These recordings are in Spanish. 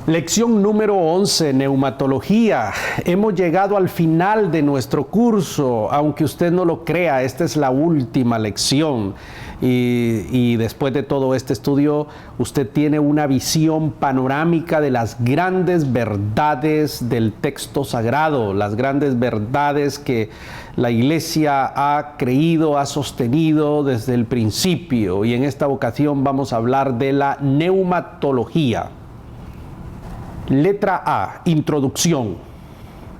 Lección número 11, neumatología. Hemos llegado al final de nuestro curso, aunque usted no lo crea, esta es la última lección. Y después de todo este estudio, usted tiene una visión panorámica de las grandes verdades del texto sagrado, las grandes verdades que la Iglesia ha creído, ha sostenido desde el principio. Y en esta ocasión vamos a hablar de la neumatología. Letra A, introducción.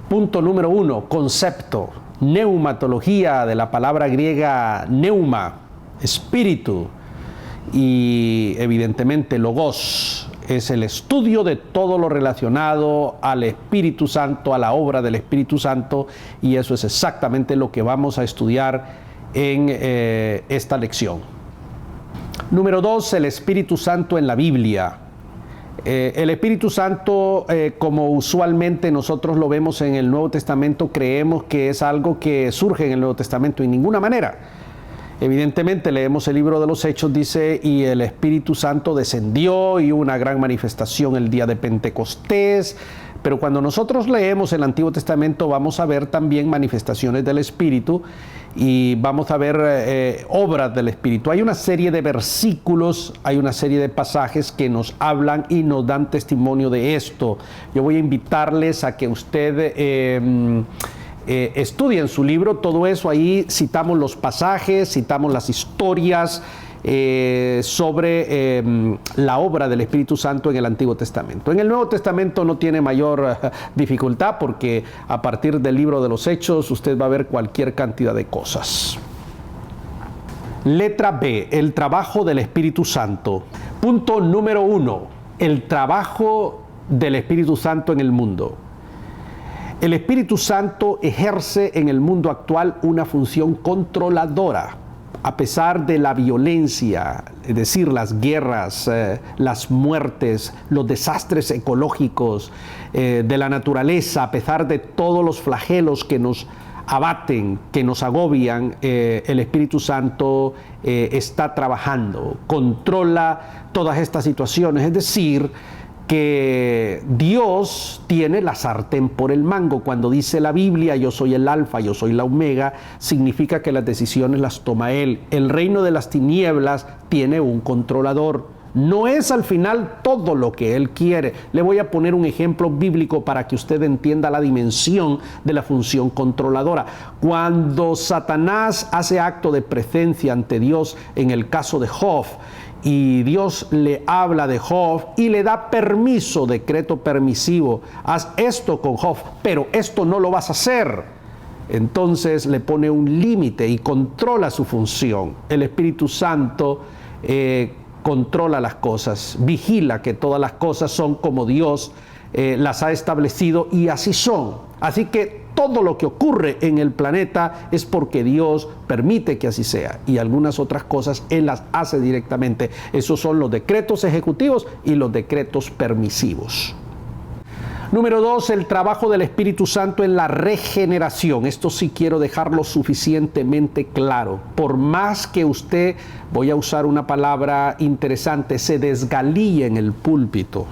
Punto número 1, concepto. Neumatología, de la palabra griega neuma, espíritu, y evidentemente logos, es el estudio de todo lo relacionado al Espíritu Santo, a la obra del Espíritu Santo, y eso es exactamente lo que vamos a estudiar en esta lección. Número 2, el Espíritu Santo en la Biblia. El Espíritu Santo, como usualmente nosotros lo vemos en el Nuevo Testamento, creemos que es algo que surge en el Nuevo Testamento, en ninguna manera. Evidentemente leemos el libro de los Hechos, dice, y el Espíritu Santo descendió y hubo una gran manifestación el día de Pentecostés. Pero cuando nosotros leemos el Antiguo Testamento vamos a ver también manifestaciones del Espíritu y vamos a ver obras del Espíritu. Hay una serie de versículos, hay una serie de pasajes que nos hablan y nos dan testimonio de esto. Yo voy a invitarles a que usted estudie en su libro todo eso. Ahí citamos los pasajes, citamos las historias sobre la obra del Espíritu Santo en el Antiguo Testamento. En el Nuevo Testamento no tiene mayor dificultad porque a partir del libro de los Hechos usted va a ver cualquier cantidad de cosas. Letra B, el trabajo del Espíritu Santo. Punto número 1, el trabajo del Espíritu Santo en el mundo. El Espíritu Santo ejerce en el mundo actual una función controladora. A pesar de la violencia, es decir, las guerras, las muertes, los desastres ecológicos de la naturaleza, a pesar de todos los flagelos que nos abaten, que nos agobian, el Espíritu Santo está trabajando, controla todas estas situaciones, es decir, que Dios tiene la sartén por el mango. Cuando dice la Biblia, yo soy el alfa, yo soy la omega, significa que las decisiones las toma Él. El reino de las tinieblas tiene un controlador. No es al final todo lo que Él quiere. Le voy a poner un ejemplo bíblico para que usted entienda la dimensión de la función controladora. Cuando Satanás hace acto de presencia ante Dios en el caso de Job, y Dios le habla de Job y le da permiso, decreto permisivo, haz esto con Job, pero esto no lo vas a hacer. Entonces le pone un límite y controla su función. El Espíritu Santo controla las cosas, vigila que todas las cosas son como Dios las ha establecido y así son. Así que todo lo que ocurre en el planeta es porque Dios permite que así sea, y algunas otras cosas Él las hace directamente. Esos son los decretos ejecutivos y los decretos permisivos. Número 2, el trabajo del Espíritu Santo en la regeneración. Esto sí quiero dejarlo suficientemente claro. Por más que usted, voy a usar una palabra interesante, se desgalille en el púlpito.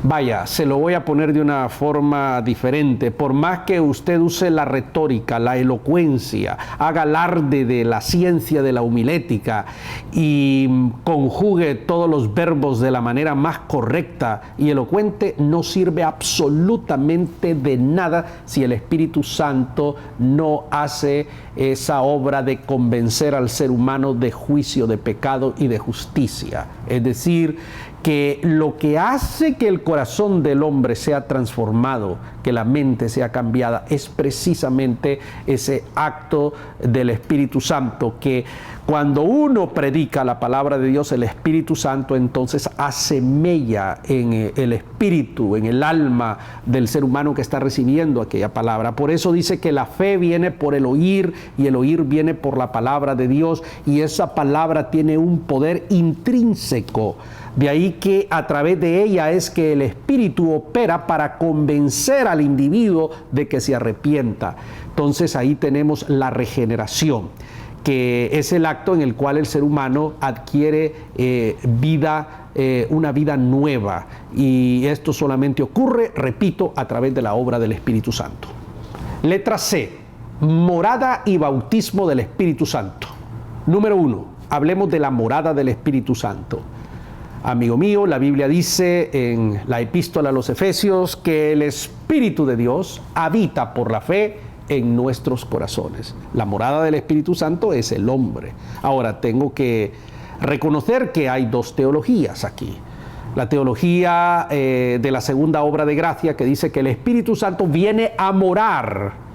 Vaya, se lo voy a poner de una forma diferente. Por más que usted use la retórica, la elocuencia, haga alarde de la ciencia de la homilética y conjugue todos los verbos de la manera más correcta y elocuente, no sirve absolutamente de nada si el Espíritu Santo no hace esa obra de convencer al ser humano de juicio, de pecado y de justicia. Es decir, que lo que hace que el corazón del hombre sea transformado, que la mente sea cambiada, es precisamente ese acto del Espíritu Santo, que cuando uno predica la palabra de Dios, el Espíritu Santo entonces hace mella en el espíritu, en el alma del ser humano que está recibiendo aquella palabra. Por eso dice que la fe viene por el oír y el oír viene por la palabra de Dios, y esa palabra tiene un poder intrínseco. De ahí que a través de ella es que el Espíritu opera para convencer al individuo de que se arrepienta. Entonces ahí tenemos la regeneración, que es el acto en el cual el ser humano adquiere vida una vida nueva. Y esto solamente ocurre, repito, a través de la obra del Espíritu Santo. Letra C, morada y bautismo del Espíritu Santo. Número 1, hablemos de la morada del Espíritu Santo. Amigo mío, la Biblia dice en la epístola a los Efesios que el Espíritu de Dios habita por la fe en nuestros corazones. La morada del Espíritu Santo es el hombre. Ahora, tengo que reconocer que hay dos teologías aquí. La teología de la segunda obra de gracia, que dice que el Espíritu Santo viene a morar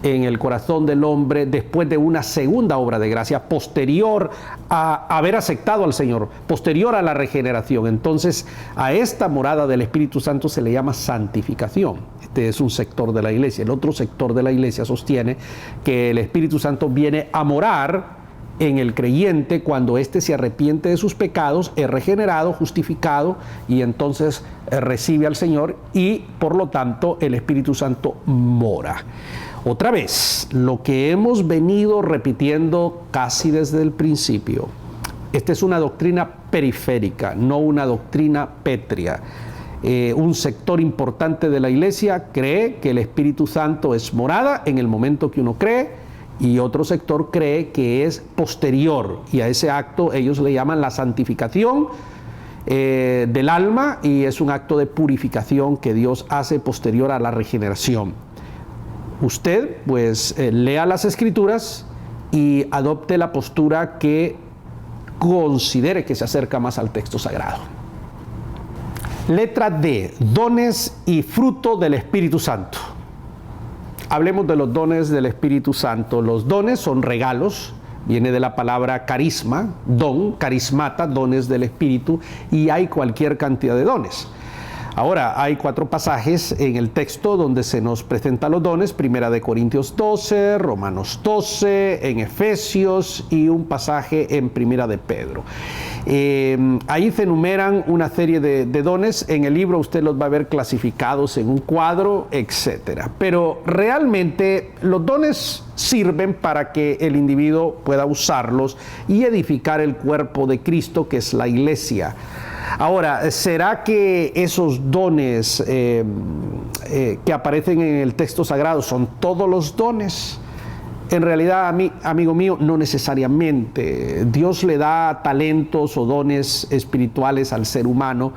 en el corazón del hombre después de una segunda obra de gracia, posterior a haber aceptado al Señor, posterior a la regeneración. Entonces, a esta morada del Espíritu Santo se le llama santificación. Este es un sector de la iglesia. El otro sector de la iglesia sostiene que el Espíritu Santo viene a morar en el creyente cuando éste se arrepiente de sus pecados, es regenerado, justificado, y entonces recibe al Señor y por lo tanto el Espíritu Santo mora. Otra vez, lo que hemos venido repitiendo casi desde el principio, esta es una doctrina periférica, no una doctrina pétrea. Un sector importante de la iglesia cree que el Espíritu Santo es morada en el momento que uno cree, y otro sector cree que es posterior, y a ese acto ellos le llaman la santificación del alma, y es un acto de purificación que Dios hace posterior a la regeneración. Usted pues lea las Escrituras y adopte la postura que considere que se acerca más al texto sagrado. Letra D, dones y fruto del Espíritu Santo. Hablemos de los dones del Espíritu Santo. Los dones son regalos, viene de la palabra carisma, don, carismata, dones del Espíritu, y hay cualquier cantidad de dones. Ahora, hay 4 pasajes en el texto donde se nos presentan los dones: Primera de Corintios 12, Romanos 12, en Efesios, y un pasaje en Primera de Pedro. Ahí se enumeran una serie de dones. En el libro usted los va a ver clasificados en un cuadro, etc. Pero realmente los dones sirven para que el individuo pueda usarlos y edificar el cuerpo de Cristo, que es la iglesia. Ahora, ¿será que esos dones que aparecen en el texto sagrado son todos los dones? En realidad, amigo mío, no necesariamente. Dios le da talentos o dones espirituales al ser humano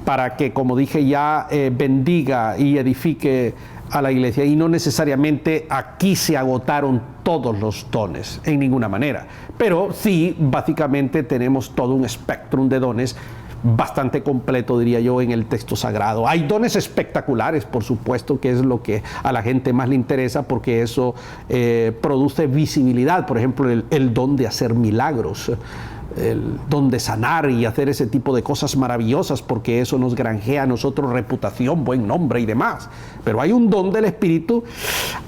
para que, como dije ya, bendiga y edifique a la iglesia, y no necesariamente aquí se agotaron todos los dones, en ninguna manera, pero sí, básicamente tenemos todo un espectro de dones bastante completo, diría yo, en el texto sagrado. Hay dones espectaculares, por supuesto, que es lo que a la gente más le interesa, porque eso produce visibilidad. Por ejemplo, el don de hacer milagros, el don de sanar y hacer ese tipo de cosas maravillosas, porque eso nos granjea a nosotros reputación, buen nombre y demás. Pero hay un don del Espíritu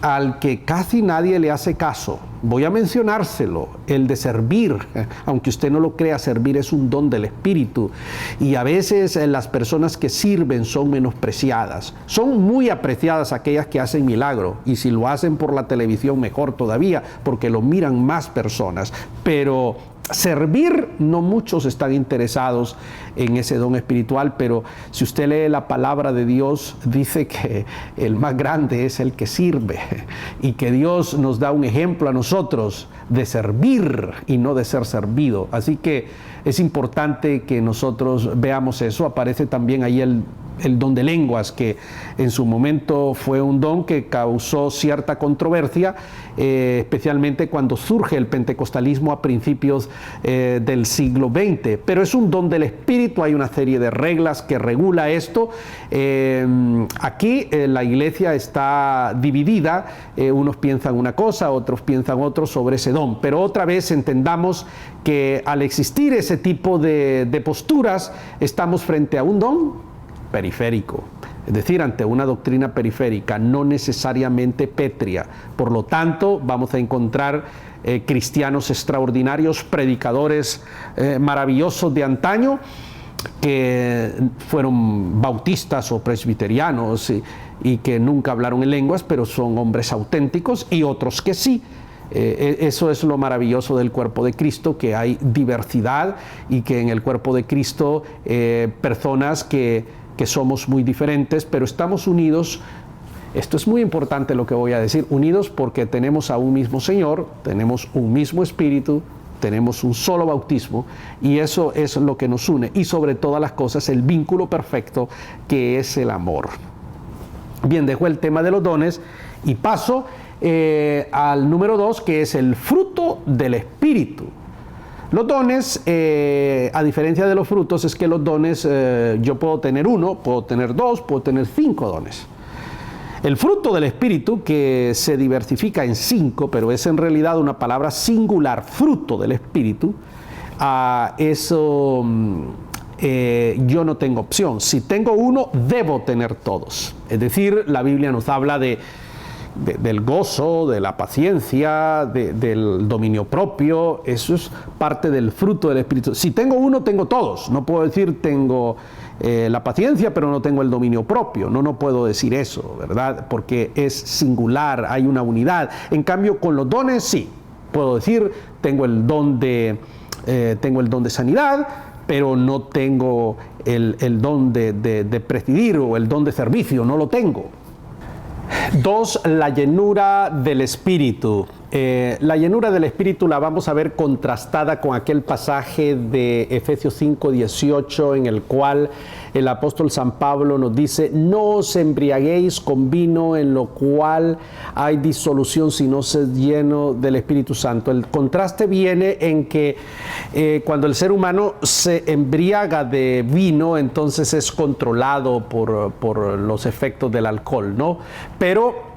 al que casi nadie le hace caso. Voy a mencionárselo: el de servir. Aunque usted no lo crea, servir es un don del Espíritu, y a veces las personas que sirven son menospreciadas. Son muy apreciadas aquellas que hacen milagro, y si lo hacen por la televisión, mejor todavía, porque lo miran más personas. Pero servir, no muchos están interesados en ese don espiritual. Pero si usted lee la palabra de Dios, dice que el más grande es el que sirve, y que Dios nos da un ejemplo a nosotros de servir y no de ser servido. Así que es importante que nosotros veamos eso. Aparece también ahí el don de lenguas, que en su momento fue un don que causó cierta controversia, especialmente cuando surge el pentecostalismo a principios del siglo XX. Pero es un don del Espíritu, hay una serie de reglas que regula esto. Aquí la iglesia está dividida, unos piensan una cosa, otros piensan otro sobre ese don. Pero otra vez entendamos que al existir ese tipo de posturas, estamos frente a un don periférico, es decir, ante una doctrina periférica, no necesariamente pétrea. Por lo tanto, vamos a encontrar cristianos extraordinarios, predicadores maravillosos de antaño, que fueron bautistas o presbiterianos y que nunca hablaron en lenguas, pero son hombres auténticos, y otros que sí. Eso es lo maravilloso del cuerpo de Cristo, que hay diversidad y que en el cuerpo de Cristo personas que somos muy diferentes, pero estamos unidos. Esto es muy importante lo que voy a decir, unidos porque tenemos a un mismo Señor, tenemos un mismo Espíritu, tenemos un solo bautismo, y eso es lo que nos une, y sobre todas las cosas el vínculo perfecto que es el amor. Bien, dejo el tema de los dones y paso al número 2, que es el fruto del Espíritu. Los dones, a diferencia de los frutos, es que los dones yo puedo tener 1, puedo tener 2, puedo tener 5 dones. El fruto del Espíritu, que se diversifica en 5, pero es en realidad una palabra singular, fruto del Espíritu, eso yo no tengo opción. Si tengo 1, debo tener todos. Es decir, la Biblia nos habla del gozo, de la paciencia, del dominio propio. Eso es parte del fruto del Espíritu. Si tengo 1, tengo todos. No puedo decir tengo la paciencia, pero no tengo el dominio propio. No puedo decir eso, ¿verdad? Porque es singular, hay una unidad. En cambio, con los dones, sí. Puedo decir, tengo el don de sanidad, pero no tengo el don de presidir o el don de servicio, no lo tengo. 2, la llenura del Espíritu. La llenura del Espíritu la vamos a ver contrastada con aquel pasaje de Efesios 5:18, en el cual el apóstol San Pablo nos dice: no os embriaguéis con vino, en lo cual hay disolución, sino sed lleno del Espíritu Santo. El contraste viene en que cuando el ser humano se embriaga de vino, entonces es controlado por los efectos del alcohol, ¿no? Pero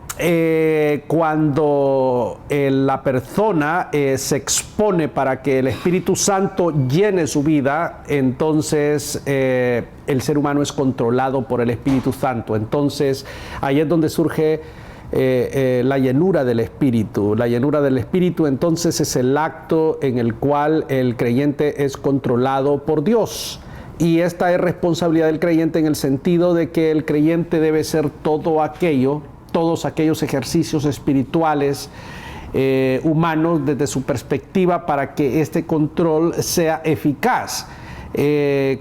cuando la persona se expone para que el Espíritu Santo llene su vida, entonces el ser humano es controlado por el Espíritu Santo. Entonces ahí es donde surge la llenura del Espíritu. La llenura del Espíritu entonces es el acto en el cual el creyente es controlado por Dios. Y esta es responsabilidad del creyente en el sentido de que el creyente debe ser todos aquellos ejercicios espirituales, humanos, desde su perspectiva, para que este control sea eficaz.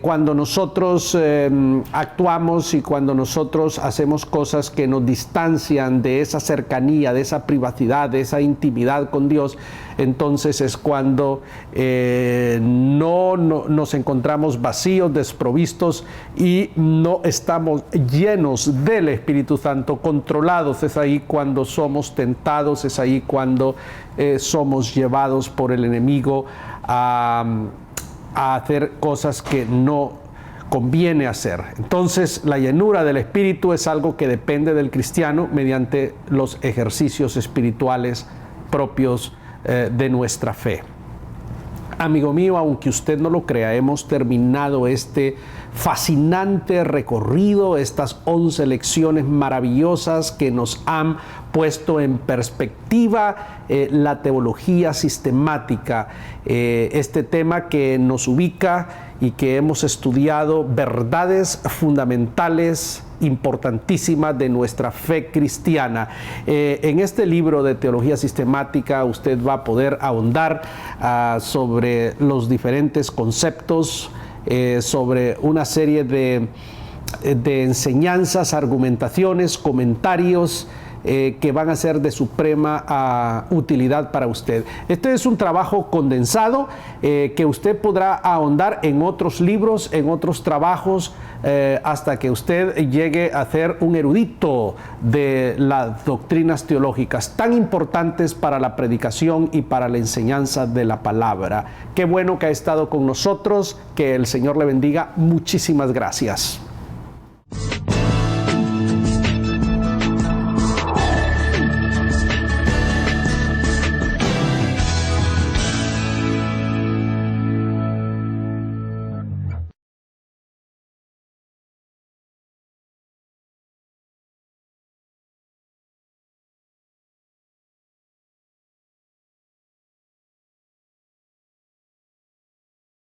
Cuando nosotros actuamos y cuando nosotros hacemos cosas que nos distancian de esa cercanía, de esa privacidad, de esa intimidad con Dios, entonces es cuando no nos encontramos vacíos, desprovistos, y no estamos llenos del Espíritu Santo, controlados. Es ahí cuando somos tentados, es ahí cuando somos llevados por el enemigo a hacer cosas que no conviene hacer. Entonces, la llenura del Espíritu es algo que depende del cristiano mediante los ejercicios espirituales propios de nuestra fe. Amigo mío, aunque usted no lo crea, hemos terminado este fascinante recorrido, estas 11 lecciones maravillosas que nos han puesto en perspectiva la teología sistemática, este tema que nos ubica y que hemos estudiado verdades fundamentales importantísimas de nuestra fe cristiana. En este libro de teología sistemática usted va a poder ahondar sobre los diferentes conceptos, sobre una serie de enseñanzas, argumentaciones, comentarios que van a ser de suprema utilidad para usted. Este es un trabajo condensado que usted podrá ahondar en otros libros, en otros trabajos, hasta que usted llegue a ser un erudito de las doctrinas teológicas tan importantes para la predicación y para la enseñanza de la palabra. Qué bueno que ha estado con nosotros, que el Señor le bendiga. Muchísimas gracias.